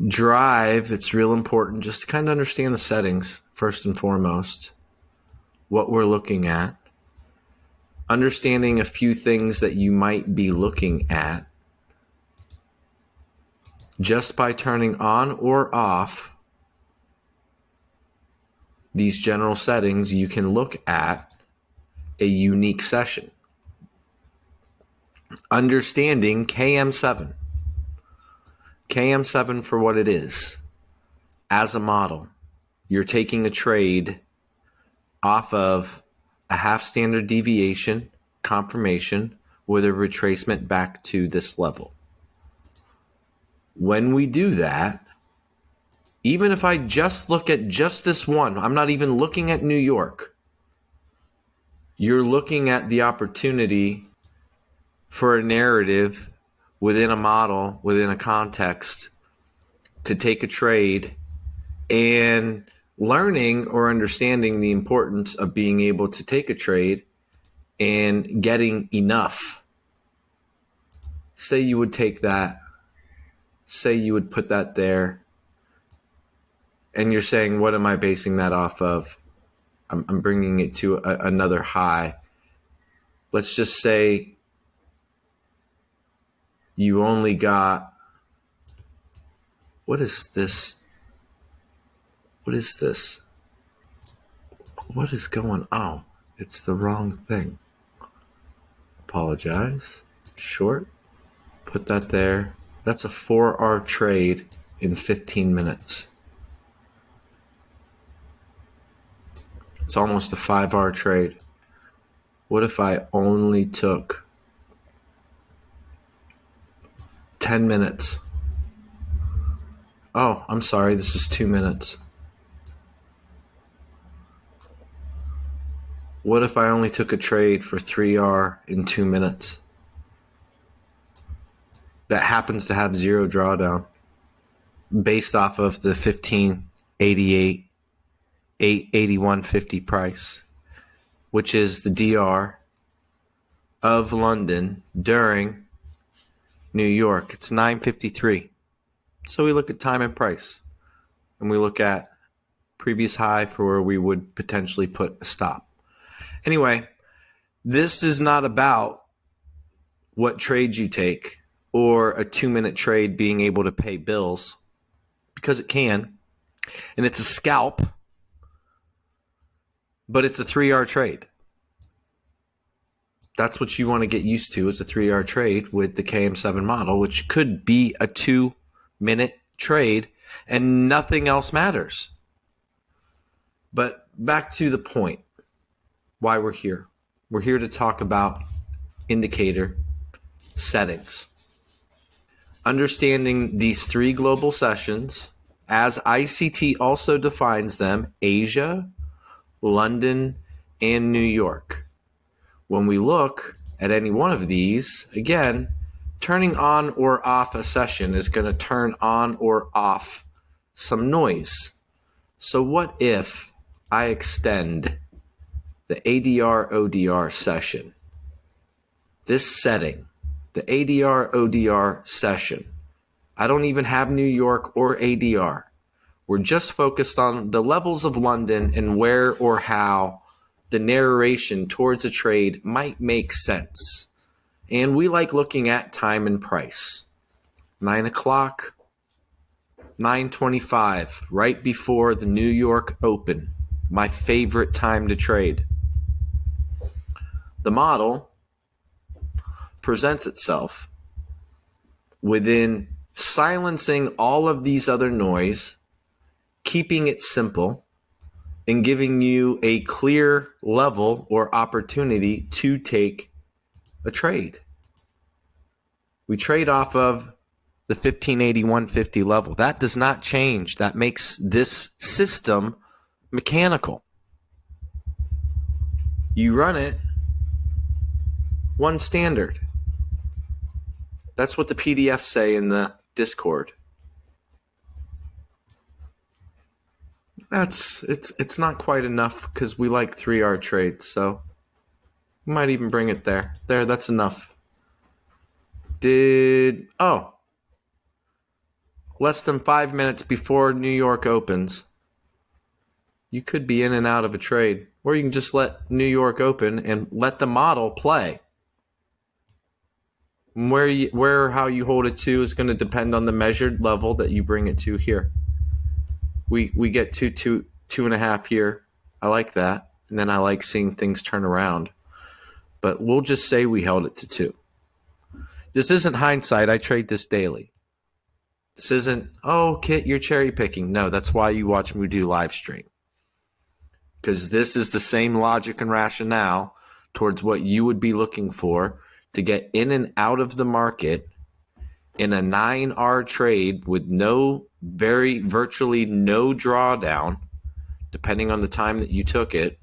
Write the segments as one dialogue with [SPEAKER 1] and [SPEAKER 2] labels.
[SPEAKER 1] drive, it's real important just to kind of understand the settings first and foremost, what we're looking at, understanding a few things that you might be looking at. Just by turning on or off these general settings, you can look at a unique session. Understanding KM7. KM7 for what it is. As a model, you're taking a trade off of a half standard deviation confirmation with a retracement back to this level. When we do that, even if I just look at just this one, I'm not even looking at New York. You're looking at the opportunity for a narrative within a model, within a context, to take a trade and learning or understanding the importance of being able to take a trade and getting enough. Say you would take that, say you would put that there, and you're saying, what am I basing that off of? I'm bringing it to another high. Let's just say you only got, what is this? What is this? What is going on? It's the wrong thing. Apologize. Short. Put that there. That's a 4R trade in 15 minutes. It's almost a 5R trade. What if I only took 10 minutes? Oh, I'm sorry. This is 2 minutes. What if I only took a trade for 3R in 2 minutes? That happens to have zero drawdown based off of the 1588, 881.50 price, which is the DR of London during New York. It's 9:53. So we look at time and price, and we look at previous high for where we would potentially put a stop. Anyway, this is not about what trades you take or a 2-minute trade being able to pay bills, because it can, and it's a scalp, but it's a 3R trade. That's what you want to get used to, is a 3R trade with the KM7 model, which could be a 2-minute trade and nothing else matters. But back to the point, why we're here. We're here to talk about indicator settings. Understanding these 3 global sessions, as ICT also defines them, Asia, London, and New York. When we look at any one of these, again, turning on or off a session is going to turn on or off some noise. So what if I extend the ADR ODR session? This setting, the ADR ODR session, I don't even have New York or ADR. We're just focused on the levels of London and where or how the narration towards a trade might make sense. And we like looking at time and price. 9 o'clock, 9:25, right before the New York Open, my favorite time to trade. The model presents itself within silencing all of these other noise, keeping it simple, and giving you a clear level or opportunity to take a trade. We trade off of the 1581.50 level. That does not change. That makes this system mechanical. You run it one standard. That's what the PDFs say in the Discord. It's not quite enough because we like 3R trades, so we might even bring it there. There, that's enough. less than 5 minutes before New York opens, you could be in and out of a trade. Or you can just let New York open and let the model play. Where or how you hold it to is going to depend on the measured level that you bring it to here. We get to 2.5 here. I like that. And then I like seeing things turn around. But we'll just say we held it to 2. This isn't hindsight. I trade this daily. This isn't, oh, Kit, you're cherry picking. No, that's why you watch me do live stream. Because this is the same logic and rationale towards what you would be looking for to get in and out of the market in a 9R trade with virtually no drawdown, depending on the time that you took it,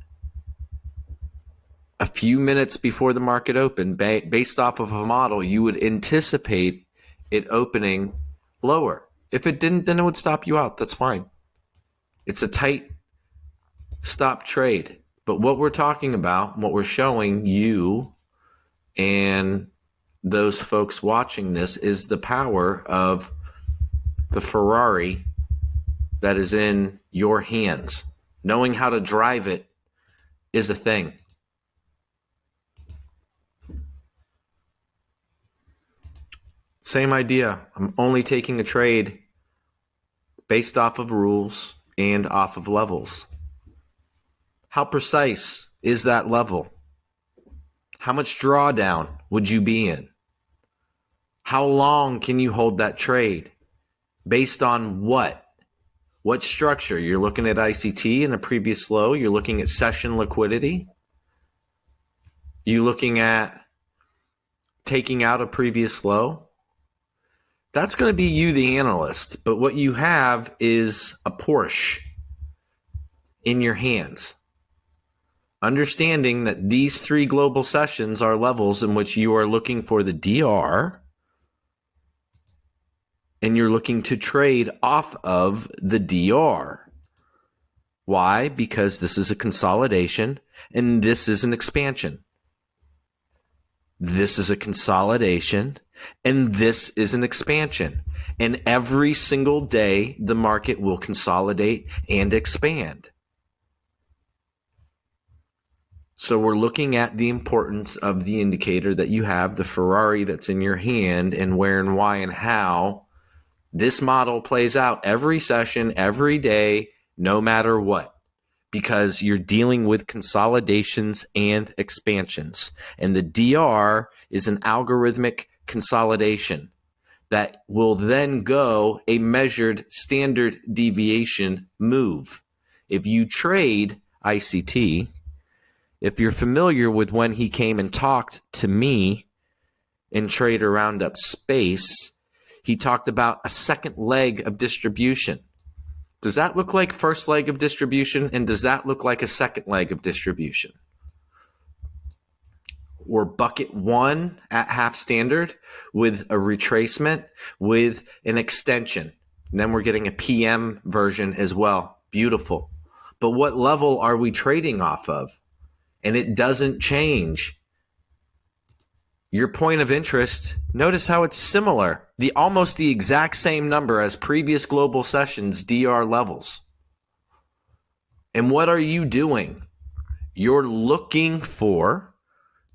[SPEAKER 1] a few minutes before the market opened, based off of a model, you would anticipate it opening lower. If it didn't, then it would stop you out. That's fine. It's a tight stop trade. But what we're talking about, what we're showing you and those folks watching this, is the power of the Ferrari that is in your hands. Knowing how to drive it is a thing. Same idea. I'm only taking a trade based off of rules and off of levels. How precise is that level? How much drawdown would you be in? How long can you hold that trade? Based on what? What structure? You're looking at ICT in a previous low. You're looking at session liquidity. You're looking at taking out a previous low. That's going to be you, the analyst. But what you have is a Porsche in your hands. Understanding that these 3 global sessions are levels in which you are looking for the DR, and you're looking to trade off of the DR. Why? Because this is a consolidation and this is an expansion. This is a consolidation and this is an expansion. And every single day, the market will consolidate and expand. So we're looking at the importance of the indicator that you have, the Ferrari that's in your hand, and where and why and how this model plays out every session, every day, no matter what. Because you're dealing with consolidations and expansions. And the DR is an algorithmic consolidation that will then go a measured standard deviation move. If you trade ICT, if you're familiar with when he came and talked to me in Trader Roundup Space, he talked about a second leg of distribution. Does that look like first leg of distribution? And does that look like a second leg of distribution? Or bucket 1 at half standard with a retracement with an extension. And then we're getting a PM version as well. Beautiful. But what level are we trading off of? And it doesn't change. Your point of interest, notice how it's similar. Almost the exact same number as previous global sessions DR levels. And what are you doing? You're looking for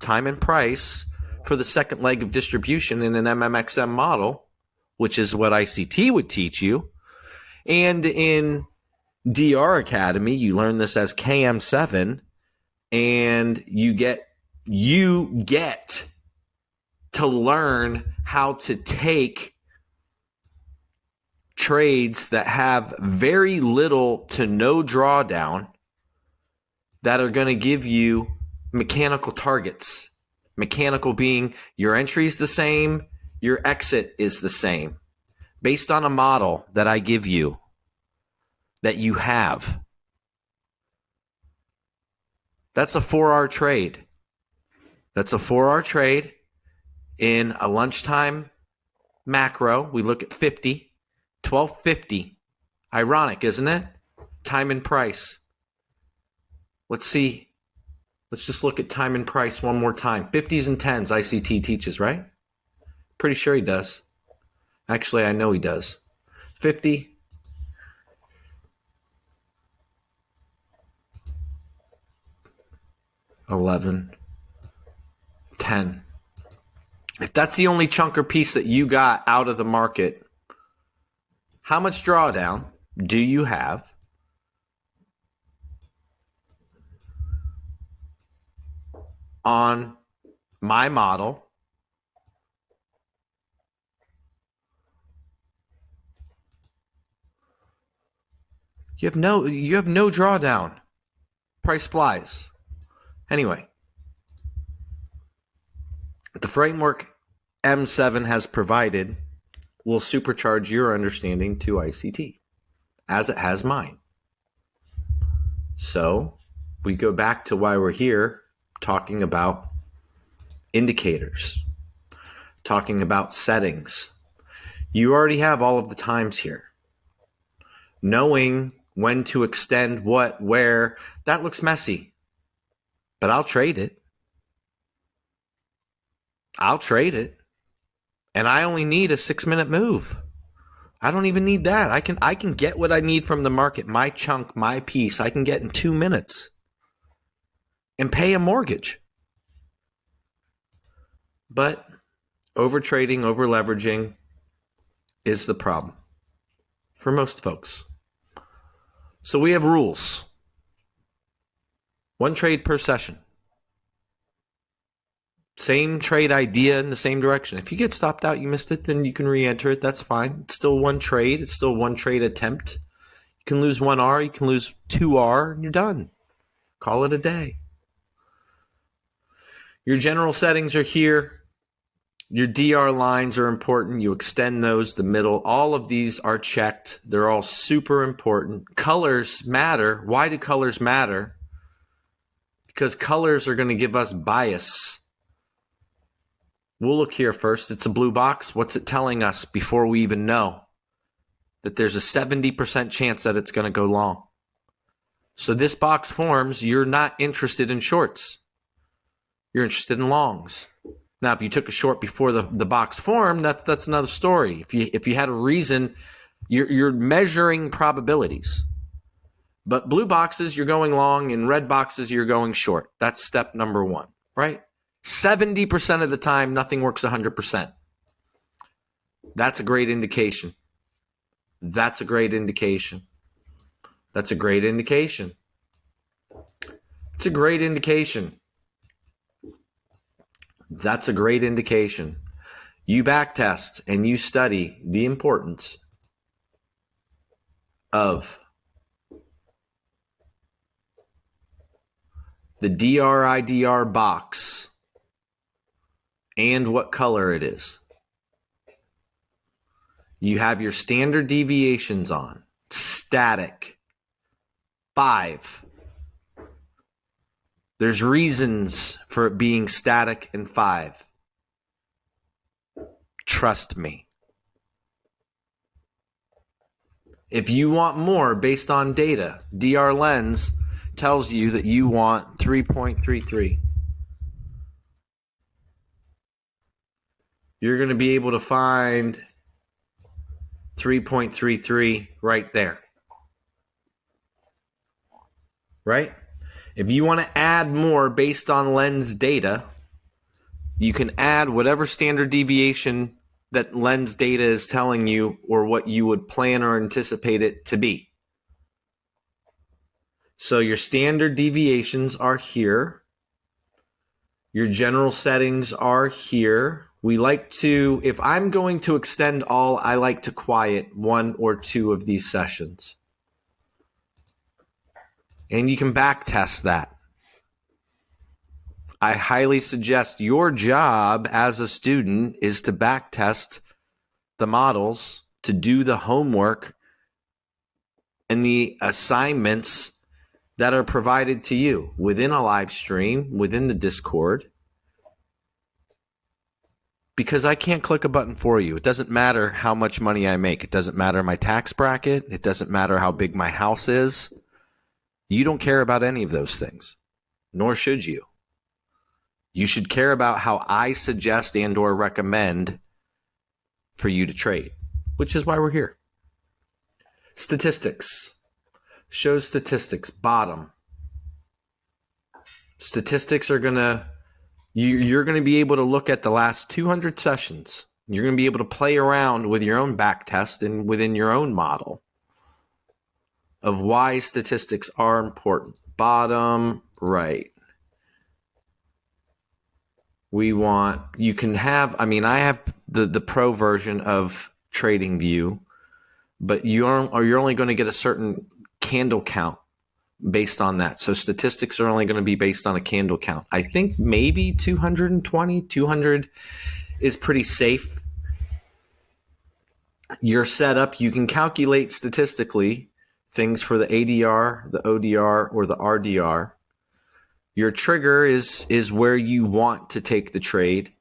[SPEAKER 1] time and price for the second leg of distribution in an MMXM model, which is what ICT would teach you. And in DR Academy, you learn this as KM7, and you get to learn how to take trades that have very little to no drawdown that are going to give you mechanical targets. Mechanical being your entry is the same, your exit is the same, based on a model that I give you, that you have. That's a 4R trade. That's a 4R trade. In a lunchtime macro, we look at 50, 1250. Ironic, isn't it? Time and price. Let's see. Let's just look at time and price one more time. 50s and 10s ICT teaches, right? Pretty sure he does. Actually, I know he does. 50, 11, 10. If that's the only chunk or piece that you got out of the market, how much drawdown do you have on my model? You have no drawdown. Price flies. Anyway, the framework M7 has provided will supercharge your understanding to ICT, as it has mine. So we go back to why we're here, talking about indicators, talking about settings. You already have all of the times here. Knowing when to extend what, where, that looks messy. But I'll trade it. And I only need a 6-minute move. I don't even need that. I can get what I need from the market, my chunk, my piece. I can get in 2 minutes and pay a mortgage. But over trading, over leveraging is the problem for most folks. So we have rules. 1 trade per session. Same trade idea in the same direction. If you get stopped out, you missed it, then you can re-enter it. That's fine. It's still 1 trade. It's still 1 trade attempt. You can lose 1 R. You can lose 2 R, and you're done. Call it a day. Your general settings are here. Your DR lines are important. You extend those, the middle. All of these are checked. They're all super important. Colors matter. Why do colors matter? Because colors are going to give us bias. We'll look here first. It's a blue box. What's it telling us before we even know? That there's a 70% chance that it's going to go long. So this box forms, you're not interested in shorts. You're interested in longs. Now, if you took a short before the box formed, that's another story. If you had a reason, you're measuring probabilities. But blue boxes, you're going long, and red boxes, you're going short. That's step number 1, right? 70% of the time, nothing works 100%. That's a great indication. That's a great indication. That's a great indication. It's a great indication. That's a great indication. You backtest and you study the importance of the DRIDR box and what color it is. You have your standard deviations on. Static. 5. There's reasons for it being static and 5. Trust me. If you want more based on data, DR Lens tells you that you want 3.33. You're going to be able to find 3.33 right there. Right? If you want to add more based on lens data, you can add whatever standard deviation that lens data is telling you or what you would plan or anticipate it to be. So your standard deviations are here. Your general settings are here. We like to, if I'm going to extend all, I like to quiet 1 or 2 of these sessions. And you can back test that. I highly suggest your job as a student is to back test the models, to do the homework and the assignments that are provided to you within a live stream, within the Discord. Because I can't click a button for you. It doesn't matter how much money I make. It doesn't matter my tax bracket. It doesn't matter how big my house is. You don't care about any of those things, nor should you. You should care about how I suggest and or recommend for you to trade, which is why we're here. Statistics. Shows statistics. Bottom. Statistics are going to, you're going to be able to look at the last 200 sessions. You're going to be able to play around with your own back test and within your own model of why statistics are important. Bottom right. You can have, I have the pro version of TradingView, but you're only going to get a certain candle count based on that. So statistics are only going to be based on a candle count. I think maybe 200 is pretty safe. Your setup, you can calculate statistically things for the ADR, the ODR, or the RDR. Your trigger is where you want to take the trade.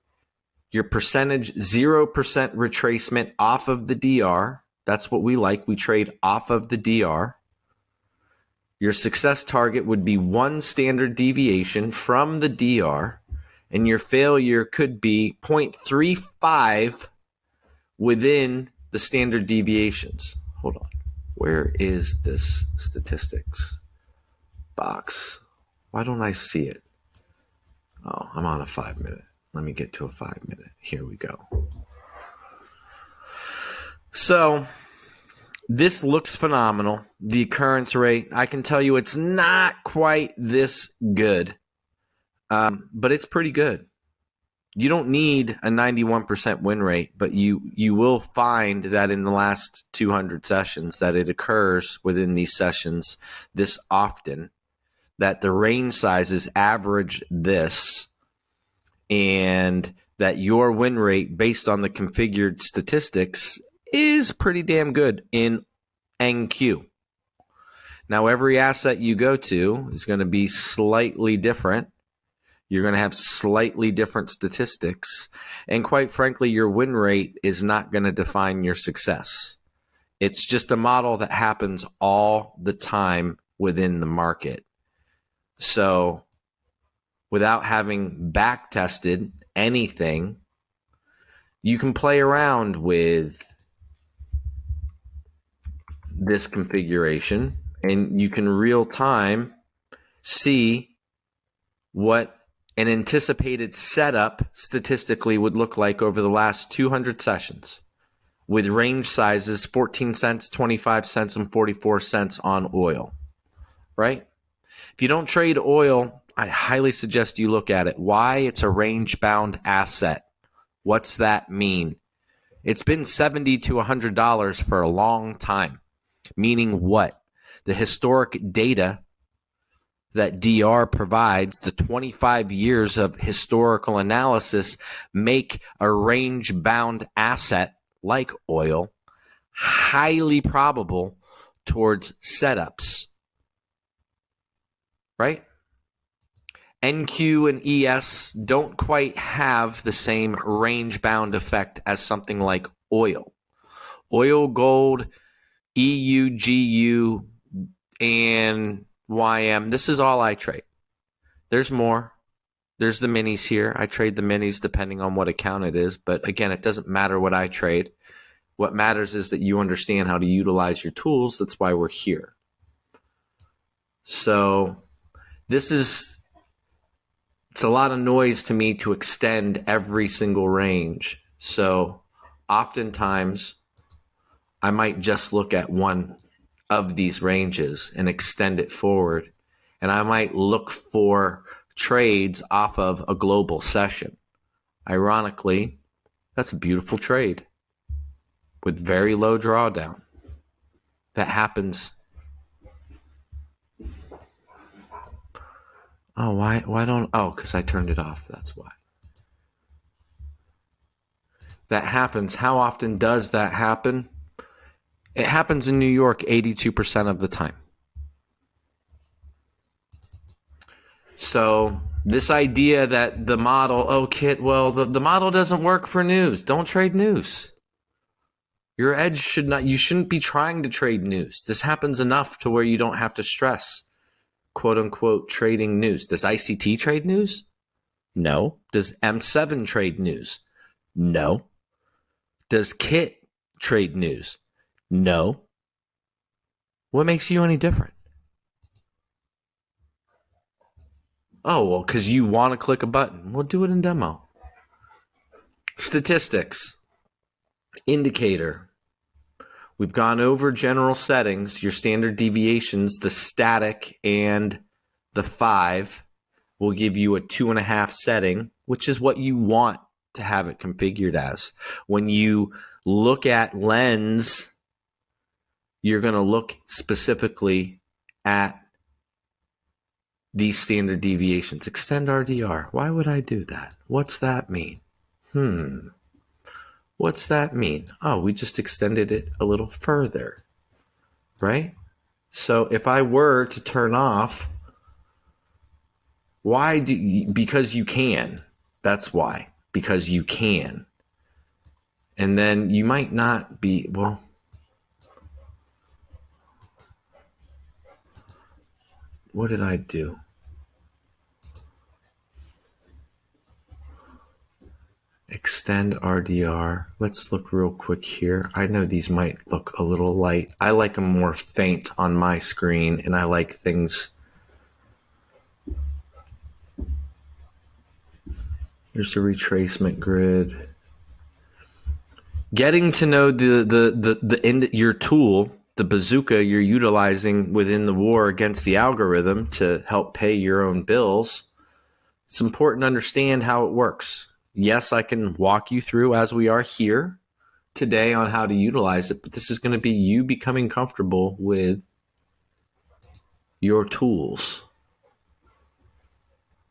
[SPEAKER 1] Your percentage, 0% retracement off of the DR. That's what we like. We trade off of the DR. Your success target would be 1 standard deviation from the DR, and your failure could be 0.35 within the standard deviations. Hold on. Where is this statistics box? Why don't I see it? Oh, I'm on a 5-minute. Let me get to a 5-minute. Here we go. So this looks phenomenal. The occurrence rate, I can tell you it's not quite this good, but it's pretty good. You don't need a 91% win rate, but you will find that in the last 200 sessions that it occurs within these sessions this often, that the range sizes average this, and that your win rate based on the configured statistics is pretty damn good in NQ. Now, every asset you go to is going to be slightly different. You're going to have slightly different statistics. And quite frankly, your win rate is not going to define your success. It's just a model that happens all the time within the market. So without having back tested anything, you can play around with this configuration and you can real time see what an anticipated setup statistically would look like over the last 200 sessions with range sizes 14 cents, 25 cents, and 44 cents on oil, right? If you don't trade oil, I highly suggest you look at it. Why? It's a range-bound asset. What's that mean? It's been $70 to $100 for a long time. Meaning what? The historic data that DR provides, the 25 years of historical analysis, make a range-bound asset like oil highly probable towards setups, right? NQ and ES don't quite have the same range-bound effect as something like oil. Oil, gold, EU, GU, and YM, this is all I trade. There's more. There's the minis here. I trade the minis depending on what account it is. But again, it doesn't matter what I trade. What matters is that you understand how to utilize your tools. That's why we're here. So it's a lot of noise to me to extend every single range. So oftentimes I might just look at one of these ranges and extend it forward. And I might look for trades off of a global session. Ironically, that's a beautiful trade with very low drawdown. That happens. Oh, why don't, because I turned it off. That's why. That happens. How often does that happen? It happens in New York 82% of the time. So this idea that the model, Kit, well, the model doesn't work for news. Don't trade news. Your edge you shouldn't be trying to trade news. This happens enough to where you don't have to stress, quote unquote, trading news. Does ICT trade news? No. Does M7 trade news? No. Does Kit trade news? No. What makes you any different? Oh, well, because you want to click a button. We'll do it in demo. Statistics. Indicator. We've gone over general settings, your standard deviations, the static and the 5 will give you a 2.5 setting, which is what you want to have it configured as. When you look at lens, you're going to look specifically at these standard deviations. Extend RDR. Why would I do that? What's that mean? What's that mean? Oh, we just extended it a little further, right? So if I were to turn off, why do you, because you can. That's why. Because you can. And then you might not be, well, what did I do? Extend RDR. Let's look real quick here. I know these might look a little light. I like them more faint on my screen, and I like things. Here's the retracement grid. Getting to know your tool, the bazooka you're utilizing within the war against the algorithm to help pay your own bills. It's important to understand how it works. Yes, I can walk you through as we are here today on how to utilize it, but this is going to be you becoming comfortable with your tools.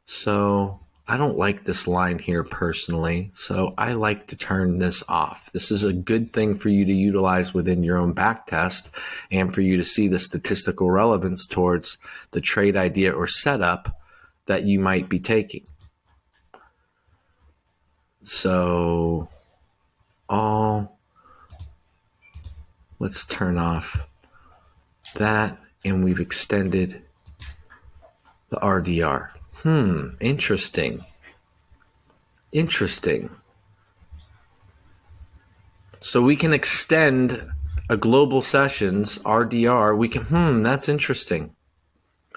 [SPEAKER 1] So I don't like this line here personally, so I like to turn this off. This is a good thing for you to utilize within your own back test and for you to see the statistical relevance towards the trade idea or setup that you might be taking. So let's turn off that, and we've extended the RDR. Interesting. So we can extend a global sessions RDR. We can, that's interesting.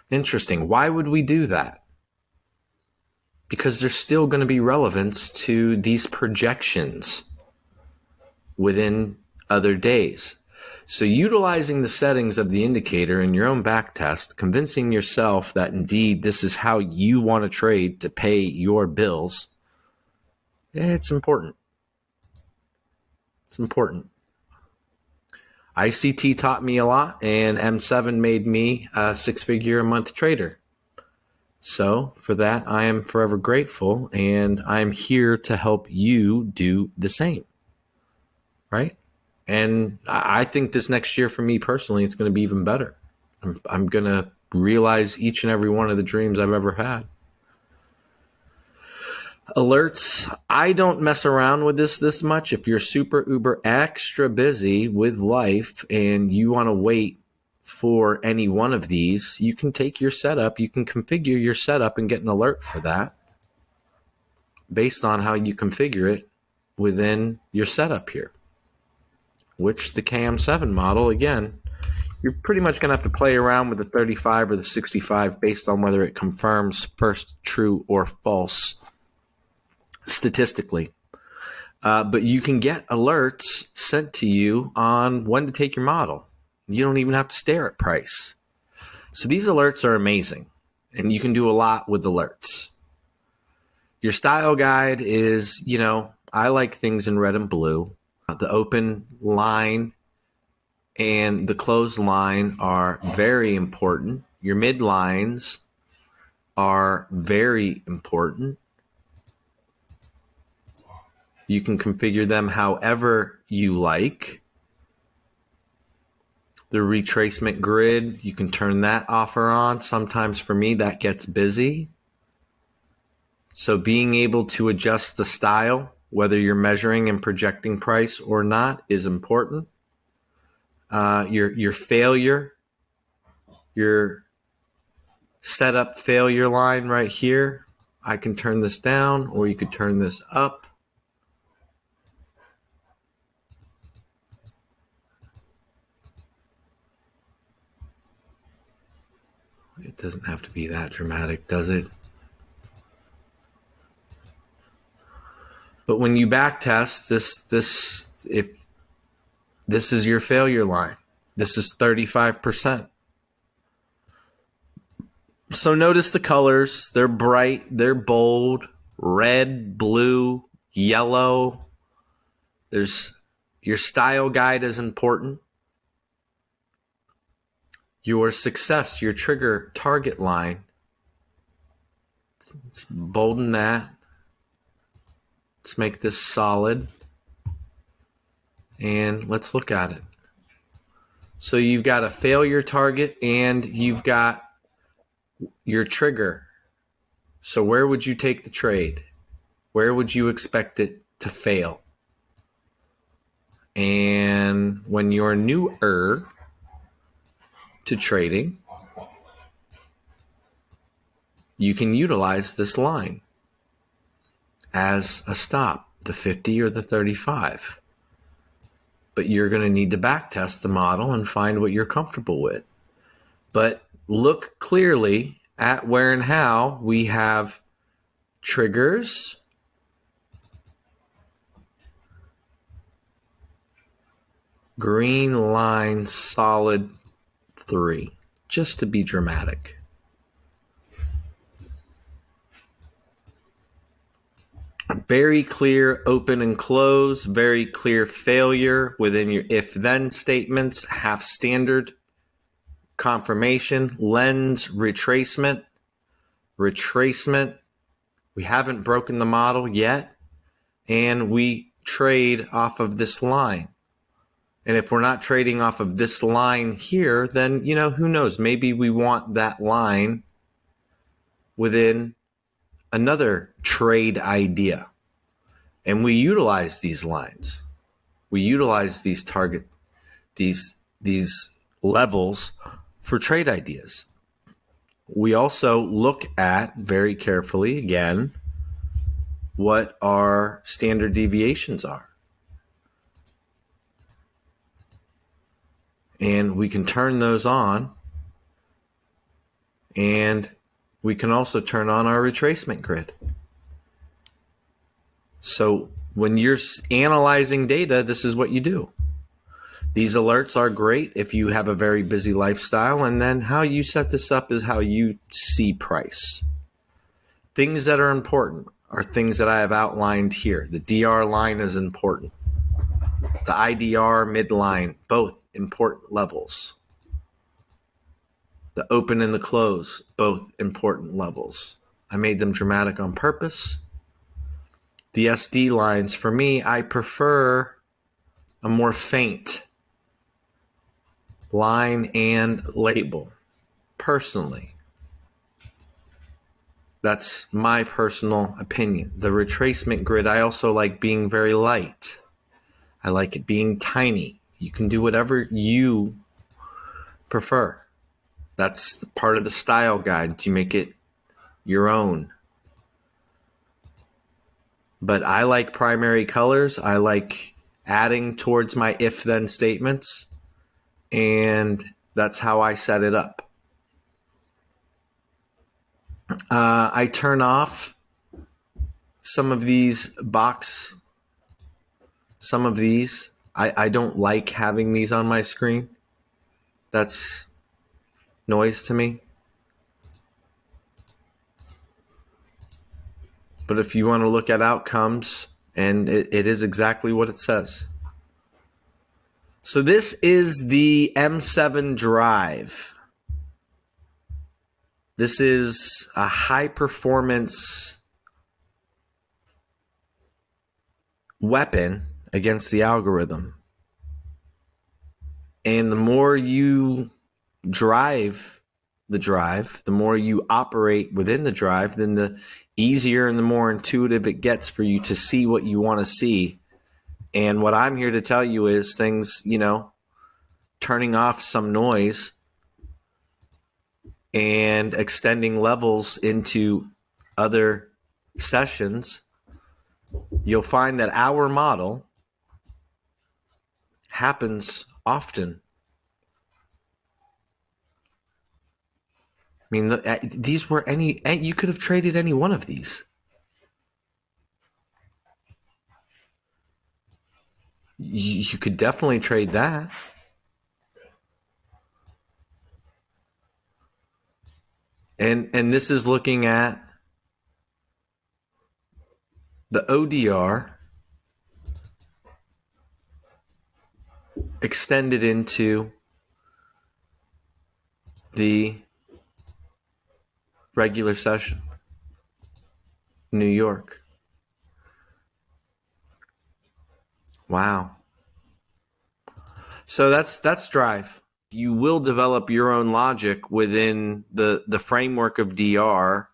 [SPEAKER 1] Why would we do that? Because there's still going to be relevance to these projections within other days. So utilizing the settings of the indicator in your own back test, convincing yourself that indeed this is how you want to trade to pay your bills, it's important. It's important. ICT taught me a lot, and M7 made me a 6-figure-a-month trader. So for that, I am forever grateful, and I'm here to help you do the same, right? And I think this next year for me personally, it's going to be even better. I'm going to realize each and every one of the dreams I've ever had. Alerts, I don't mess around with this much. If you're super uber extra busy with life and you want to wait for any one of these, you can take your setup, you can configure your setup and get an alert for that based on how you configure it within your setup here. Which the KM7 model, again, you're pretty much going to have to play around with the 35 or the 65 based on whether it confirms first true or false statistically. But you can get alerts sent to you on when to take your model. You don't even have to stare at price. So these alerts are amazing, and you can do a lot with alerts. Your style guide is, I like things in red and blue. The open line and the closed line are very important. Your mid lines are very important. You can configure them however you like. The retracement grid, you can turn that off or on. Sometimes for me, that gets busy. So being able to adjust the style, whether you're measuring and projecting price or not, is important. Your failure, your setup failure line right here, I can turn this down, or you could turn this up. It doesn't have to be that dramatic, does it? But when you back test if this is your failure line, this is 35%. So notice the colors. They're bright, they're bold, red, blue, yellow. Your style guide is important. Your success, your trigger target line. Let's bolden that. Let's make this solid. And let's look at it. So you've got a failure target and you've got your trigger. So where would you take the trade? Where would you expect it to fail? And when you're newer to trading, you can utilize this line as a stop, the 50 or the 35. But you're going to need to back test the model and find what you're comfortable with. But look clearly at where and how we have triggers, green line, solid 3, just to be dramatic. Very clear open and close, very clear failure within your if-then statements, half standard, confirmation, lens, retracement. We haven't broken the model yet, and we trade off of this line. And if we're not trading off of this line here, then, who knows? Maybe we want that line within another trade idea. And we utilize these lines. We utilize these these levels for trade ideas. We also look at very carefully, again, what our standard deviations are. And we can turn those on. And we can also turn on our retracement grid. So when you're analyzing data, this is what you do. These alerts are great if you have a very busy lifestyle, and then how you set this up is how you see price. Things that are important are things that I have outlined here. The DR line is important. The IDR midline, both important levels. The open and the close, both important levels. I made them dramatic on purpose. The SD lines, for me, I prefer a more faint line and label, personally. That's my personal opinion. The retracement grid, I also like being very light. I like it being tiny. You can do whatever you prefer. That's part of the style guide to make it your own. But I like primary colors. I like adding towards my if-then statements. And that's how I set it up. I turn off some of these I don't like having these on my screen. That's noise to me. But if you want to look at outcomes, and it is exactly what it says. So this is the M7 drive. This is a high performance weapon against the algorithm. And the more you drive the drive, the more you operate within the drive, then the easier and the more intuitive it gets for you to see what you want to see. And what I'm here to tell you is things, turning off some noise and extending levels into other sessions, you'll find that our model happens often. mean, these were you could have traded any one of these. You could definitely trade that. And this is looking at the ODR extended into the regular session, New York. Wow. So that's drive. You will develop your own logic within the framework of DR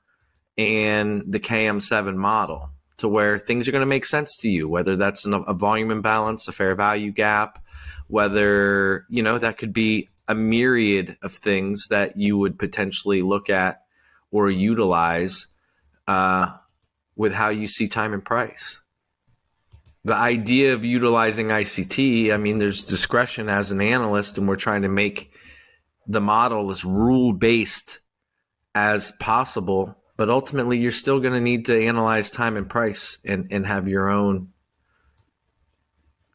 [SPEAKER 1] and the KM7 model to where things are going to make sense to you, whether that's a volume imbalance, a fair value gap, whether, that could be a myriad of things that you would potentially look at or utilize with how you see time and price. The idea of utilizing ICT, I mean, there's discretion as an analyst, and we're trying to make the model as rule-based as possible. But ultimately, you're still going to need to analyze time and price and have your own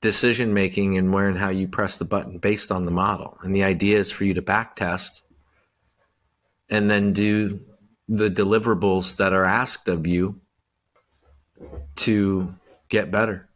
[SPEAKER 1] decision-making and where and how you press the button based on the model. And the idea is for you to back test and then do the deliverables that are asked of you to get better.